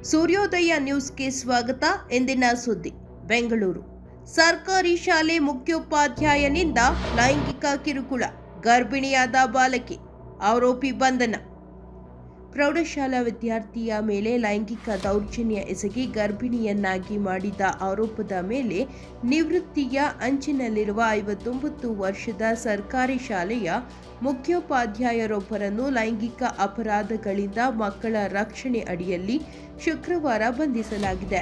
ಸೂರ್ಯೋದಯ ನ್ಯೂಸ್ಗೆ ಸ್ವಾಗತ. ಇಂದಿನ ಸುದ್ದಿ. ಬೆಂಗಳೂರು ಸರ್ಕಾರಿ ಶಾಲೆ ಮುಖ್ಯೋಪಾಧ್ಯಾಯನಿಂದ ಲೈಂಗಿಕ ಕಿರುಕುಳ, ಗರ್ಭಿಣಿಯಾದ ಬಾಲಕಿ, ಆರೋಪಿ ಬಂಧನ. ಪ್ರೌಢಶಾಲಾ ವಿದ್ಯಾರ್ಥಿಯ ಮೇಲೆ ಲೈಂಗಿಕ ದೌರ್ಜನ್ಯ ಎಸಗಿ ಗರ್ಭಿಣಿಯನ್ನಾಗಿ ಮಾಡಿದ ಆರೋಪದ ಮೇಲೆ ನಿವೃತ್ತಿಯ ಅಂಚಿನಲ್ಲಿರುವ 59 ವರ್ಷದ ಸರ್ಕಾರಿ ಶಾಲೆಯ ಮುಖ್ಯೋಪಾಧ್ಯಾಯರೊಬ್ಬರನ್ನು ಲೈಂಗಿಕ ಅಪರಾಧಗಳಿಂದ ಮಕ್ಕಳ ರಕ್ಷಣೆ ಅಡಿಯಲ್ಲಿ ಶುಕ್ರವಾರ ಬಂಧಿಸಲಾಗಿದೆ.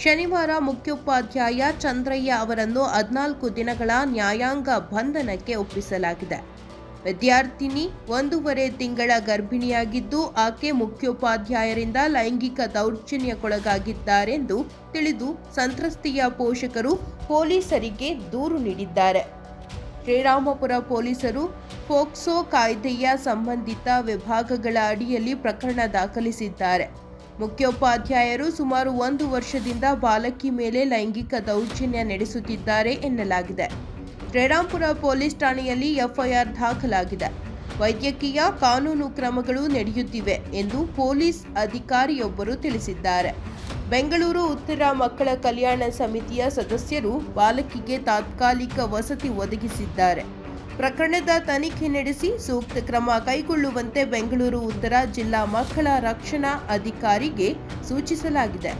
ಶನಿವಾರ ಮುಖ್ಯೋಪಾಧ್ಯಾಯ ಚಂದ್ರಯ್ಯ ಅವರನ್ನು 14 ದಿನಗಳ ನ್ಯಾಯಾಂಗ ಬಂಧನಕ್ಕೆ ಒಪ್ಪಿಸಲಾಗಿದೆ. ವಿದ್ಯಾರ್ಥಿನಿ 1.5 ತಿಂಗಳ ಗರ್ಭಿಣಿಯಾಗಿದ್ದು, ಆಕೆ ಮುಖ್ಯೋಪಾಧ್ಯಾಯರಿಂದ ಲೈಂಗಿಕ ದೌರ್ಜನ್ಯಕ್ಕೊಳಗಾಗಿದ್ದಾರೆಂದು ತಿಳಿದು ಸಂತ್ರಸ್ತೆಯ ಪೋಷಕರು ಪೊಲೀಸರಿಗೆ ದೂರು ನೀಡಿದ್ದಾರೆ. ಶ್ರೀರಾಮಪುರ ಪೊಲೀಸರು ಪೋಕ್ಸೋ ಕಾಯ್ದೆಯ ಸಂಬಂಧಿತ ವಿಭಾಗಗಳ ಅಡಿಯಲ್ಲಿ ಪ್ರಕರಣ ದಾಖಲಿಸಿದ್ದಾರೆ. ಮುಖ್ಯೋಪಾಧ್ಯಾಯರು ಸುಮಾರು 1 ವರ್ಷದಿಂದ ಬಾಲಕಿ ಮೇಲೆ ಲೈಂಗಿಕ ದೌರ್ಜನ್ಯ ನಡೆಸುತ್ತಿದ್ದಾರೆ ಎನ್ನಲಾಗಿದೆ. ಶ್ರೀರಾಮಪುರ ಪೊಲೀಸ್ ಠಾಣೆಯಲ್ಲಿ ಎಫ್ಐಆರ್ ದಾಖಲಾಗಿದೆ. ವೈದ್ಯಕೀಯ ಕಾನೂನು ಕ್ರಮಗಳು ನಡೆಯುತ್ತಿವೆ ಎಂದು ಪೊಲೀಸ್ ಅಧಿಕಾರಿಯೊಬ್ಬರು ತಿಳಿಸಿದ್ದಾರೆ. ಬೆಂಗಳೂರು ಉತ್ತರ ಮಕ್ಕಳ ಕಲ್ಯಾಣ ಸಮಿತಿಯ ಸದಸ್ಯರು ಬಾಲಕಿಗೆ ತಾತ್ಕಾಲಿಕ ವಸತಿ ಒದಗಿಸಿದ್ದಾರೆ. ಪ್ರಕರಣದ ತನಿಖೆ ನಡೆಸಿ ಸೂಕ್ತ ಕ್ರಮ ಕೈಗೊಳ್ಳುವಂತೆ ಬೆಂಗಳೂರು ಉತ್ತರ ಜಿಲ್ಲಾ ಮಕ್ಕಳ ರಕ್ಷಣಾ ಅಧಿಕಾರಿಗೆ ಸೂಚಿಸಲಾಗಿದೆ.